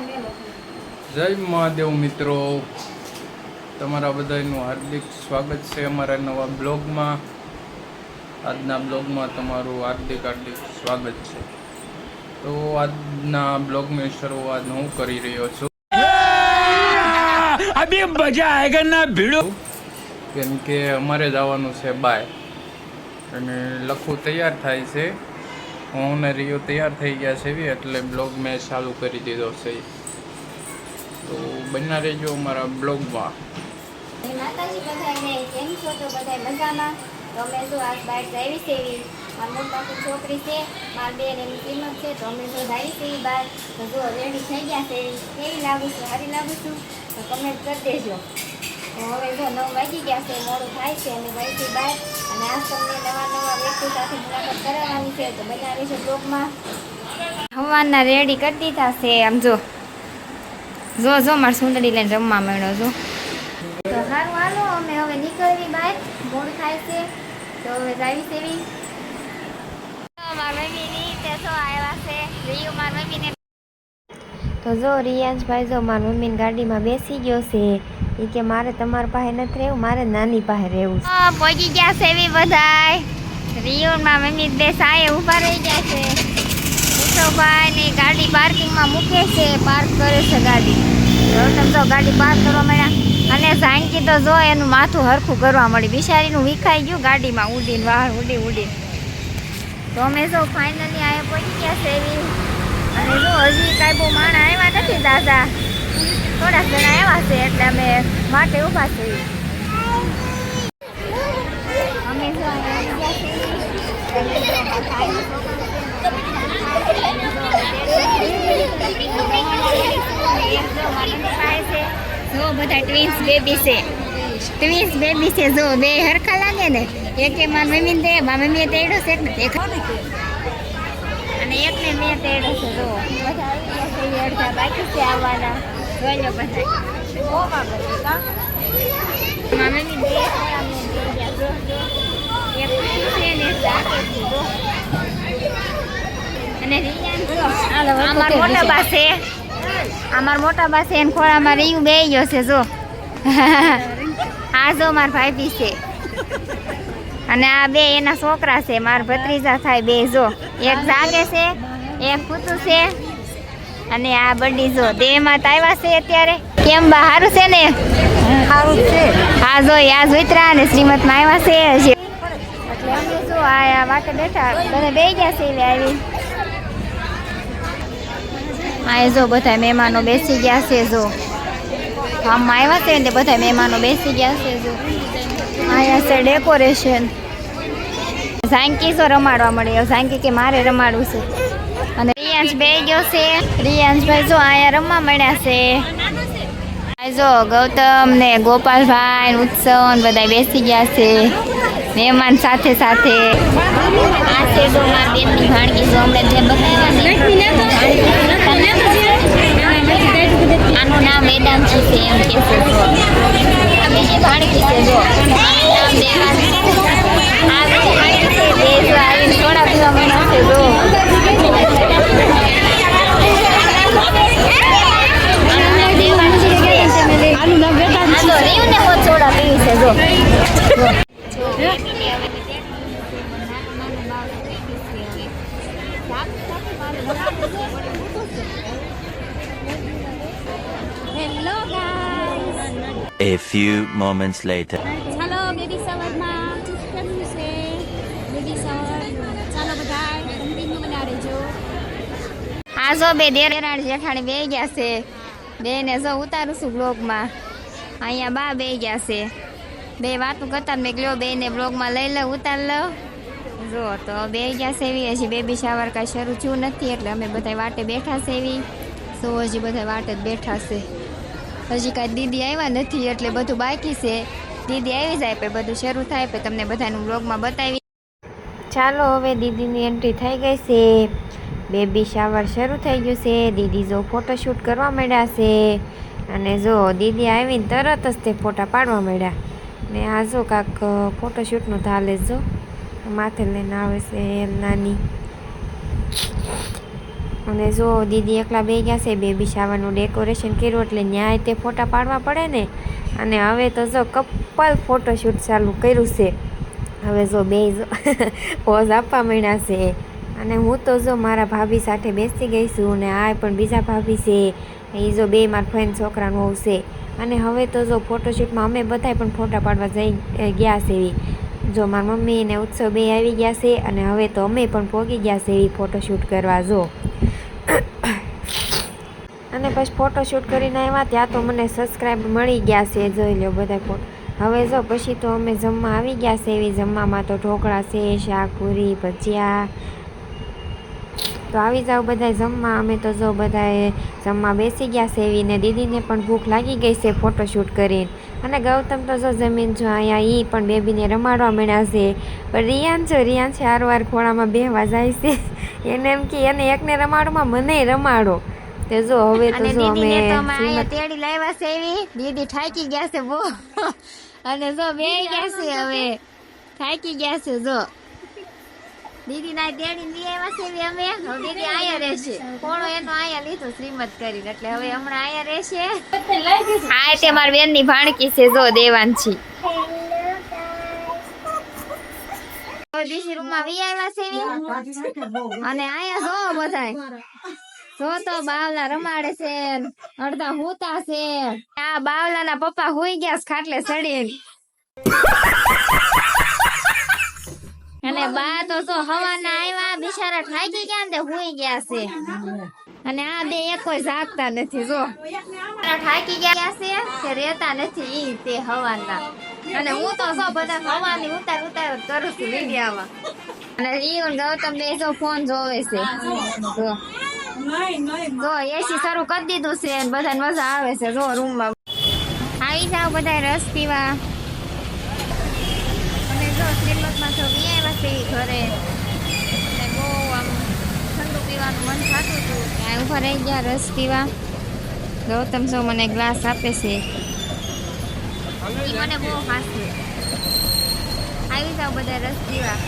જય મહાદેવ મિત્રો, તમારા બધાનું હાર્દિક સ્વાગત છે અમારા નવા બ્લોગમાં. આજના બ્લોગમાં તમારું હાર્દિક સ્વાગત છે. તો આજના બ્લોગની શરૂઆત હું કરી રહ્યો છું. અભી મજા આયેગા ના ભીડો, કેમ કે અમારે જવાનું છે બાય, અને લખું તૈયાર થાય છે. હું ને રિયો તૈયાર થઈ ગયા છે, એટલે બ્લોગ મેં ચાલુ કરી દીધો છે. તો બન્યા રહેજો અમારા બ્લોગમાં. માતાજી બધાને કેમ છો? તો બધા મજામાં. તો અમે જો આજ બહાર જાવી છે. મારી મોટાની છોકરી છે, મારી બેન એની કિંમત છે. તો અમે જો જાવી છે બહાર. તો જો રેડી થઈ ગયા છે. કેવી લાગુ છું? સારી લાગુ છું? તો કમેન્ટ કરી દેજો. તો હવે જો 9 વાગી ગયા છે, મોડું થાય છે. અને ભાઈ છે બહાર, અને આ તમને નવા વ્યક્તિ સાથે મુલાકાત કરાવવાની છે. તો બનાવી છે બ્લોગમાં. હવાના રેડી કરી દીધા છે. આમ જો મારી સુંદરી લઈને રમવા માંડ્યો છો. તો સારું હાલો, અમે હવે નીકળવી બહાર, મોડું થાય છે. તો હવે જાવી સેવી. મારા મમ્મીની તે શું આવ્યા છે રિયુ, મારા મમ્મીને. તો જો રિયાંશભાઈ જો મારા મમ્મીની ગાડીમાં બેસી ગયો છે. એ કે મારે તમારા પાસે નથી રહેવું, મારે નાની પાસે રહેવું છે. પહોંચી ગયા છે એવી બધાય. રિયુ મારા મમ્મી બે સાએ ઊભા રહી ગયા છે. ભાઈ ની ગાડી પાર્કિંગમાં મૂકે છે, પાર્ક કરે છે ગાડી. તો ગાડી પાર્ક કરવા મળ્યા, અને ઝાંકી તો જો એનું માથું હરખું કરવા મળી. બિચારીનું વિખાઈ ગયું ગાડીમાં ઉડીને, બહાર ઉડી. તો અમે જો ફાઇનલી આ પહોંચી ગયા છે એવી. અને જો હજી કાંઈ બહુ માણા આવ્યા નથી દાદા, થોડાક જણા આવ્યા છે, એટલે અમે માટે ઊભા છે. અમે જો બધા ટ્વિન્સ બેબી છે. જો બે હરખા લાગે ને, એક મારી મમ્મી દે, મારી મમ્મીએ તેડો છે ને અને એકને મેં તેડો છે. જો બધા આવી ગયા છે, અડધા બાકી છે આવવાના. જોઈ લો બધા મારી મમ્મી બે એક છે ને અને અમાર મોટા પાસે એને ખોળામાં રહ્યું બે ગયો છે. જો આ જો મારા ભાઈ છે, અને આ બે એના છોકરા છે, મારા ભત્રીજા થાય બે. જો એક જાગે છે, એક પૂતું છે, અને આ બડી જો દેહમાં આવ્યા છે અત્યારે. કેમ બા સારું છે ને? સારું છે. હા જો આ જોઈતરા અને શ્રીમતમાં આવ્યા છે હજી. એટલે અમે જો આ વાટે બેઠા બધા બે ગયા છે. આવી આ જો બધા મહેમાનો બેસી ગયા છે. જો ગામમાં આવ્યા છે ને બધા મહેમાનો બેસી ગયા છે. જો અહીંયા છે ડેકોરેશન. ઝાંકી સો રમાડવા મળે. ઝાંકી કે મારે રમાડવું છે. અને રિયાંશ બે ગયો છે. રિયાંશભાઈ જો અહીંયા રમવા મળ્યા છે. જો ગૌતમ ને ગોપાલભાઈ, ઉત્સવ બધા બેસી ગયા છે મહેમાન સાથે. આ છે જો મારા બેનની ભાણકી. જો અમને જે આનું નામ વેદાંશી છે એમ કે છે. બીજી ભાણકી છે. જો નામ દેવાંશી. આ બીજી ભાણકી છે. બે જો આવીને થોડા પીવા મળ્યા છે. જો રીવને બહુ સોડા પીવી છે. જો A few moments later. ચાલો બેબી સવારમાં કરવું છે. બેબી સવાર ચાલો બધા કન્ટિન્યુ બના રહેજો. આ જો બે દેરાણી જેઠાણી બે ગયા છે. બે ને જો ઉતારું છું બ્લોગમાં. અહીંયા બા બે ગયા છે. બે વાતું કરતા મેં ગયો બે ને બ્લોગમાં લઈ લઉં, ઉતાર લઉં. જો તો બે ગયા છે એવી. હજી બેબી શાવર કાંઈ શરૂ થયું નથી, એટલે અમે બધા વાટે બેઠા છે એવી. તો હજી બધા વાટે જ બેઠા છે. હજી કાંઈ દીદી આવ્યા નથી, એટલે બધું બાકી છે. દીદી આવી જાય પછી બધું શરૂ થાય, પછી તમને બધાનું બ્લોગમાં બતાવી. ચાલો હવે દીદીની એન્ટ્રી થઈ ગઈ છે. બેબી શાવર શરૂ થઈ ગયું છે. દીદી જો ફોટોશૂટ કરવા માંડ્યા છે. અને જો દીદી આવીને તરત જ તે ફોટા પાડવા માંડ્યા. ને આ જો કાંક ફોટોશૂટનું ધાલે જો માથે લઈને આવે છે નાની. અને જો દીદી એકલા બે ગયા છે, બેબી શાવરનું ડેકોરેશન કર્યું એટલે ન્યાય તે ફોટા પાડવા પડે ને. અને હવે તો જો કપલ ફોટોશૂટ ચાલુ કર્યું છે. હવે જો બે પોઝ આપવા માંડ્યા છે. અને હું તો જો મારા ભાભી સાથે બેસી ગઈ છું અને આ પણ બીજા ભાભી છે, એ જો બે મારા ફ્રેન્ડ છોકરાનું હોવ છે. અને હવે તો જો ફોટોશૂટમાં અમે બધાય પણ ફોટા પાડવા જઈ ગયા છે. જો મારા મમ્મી ને ઉત્સવ બે આવી ગયા છે અને હવે તો અમે પણ પહોંચી ગયા છે એ ફોટોશૂટ કરવા. જો અને પછી ફોટોશૂટ કરીને આવ્યા ત્યાં તો મને સબસ્ક્રાઈબ મળી ગયા છે. જોઈ લો બધા ફોટો. હવે જો પછી તો અમે જમવા આવી ગયા છે. એવી જમવામાં તો ઢોકળા છે, શાક, પૂરી, ભજીયા. તો આવી જાઓ બધા જમવા. અમે તો જો બધાએ જમવા બેસી ગયા છે એવી ને દીદીને પણ ભૂખ લાગી ગઈ છે ફોટોશૂટ કરીને. અને ગૌતમ તો જો જમીન જો અહીંયા એ પણ બેબીને રમાડવા માંડ્યા છે. પણ રિયાન છે હારવાર ખોળામાં બેહવા જાય છે. એને એમ કે એને એકને રમાડવામાં મને રમાડો. તે જો હવે તો જો અમે તેડી લાવ્યા છે એવી દીદી થાકી ગયા છે બહુ. અને જો બે ગયા છે હવે થાકી ગયા છે. જો દીદી ના તેડી લઈ આવ્યા છે એવી અમે. હવે દીદી આયા રહેશે. કોણો એનો આયા લીધો શ્રીમત કરીને એટલે હવે હમણાં આયા રહેશે. હા તે મારી બેન ની ભાણકી છે જો દેવાંશી. દીદી રૂમ માં વી આવ્યા છે એવી. અને આયા જો બધાય જો તો બાવલા રમાડે છે, અડધા હુતા છે. આ બાવલા ના પપ્પા હુઈ ગયા ખાટલે ચડી. અને બા તો જો હવાના આવ્યા બિચારા થાકી ગયા ને હુઈ ગયા છે. અને આ બે એક કોઈ જાગતા નથી. જો થાકી ગયા છે કે રહેતા નથી ઈ તે હવાના. અને હું તો જો બધા હવાની ઉતાર કરું છું વિડીયામાં. અને ઈ ગૌતમ બે જો ફોન જોવે છે. જો એસી શરૂ કરી દીધું છે અને બધાને મજા આવે છે. જો રૂમમાં આવી જાવ બધા રસ પીવા. અને જો શ્રીમતમાં તો આવ્યા છે ઘરે. અને બહુ આમ ઠંડુ પીવાનું મન થતું હતું. ત્યાં ઉભા રહી ગયા રસ પીવા. ગૌતમ જો મને ગ્લાસ આપે છે. મને બહુ ખાસ છે. આવી જાવ બધા રસ પીવા.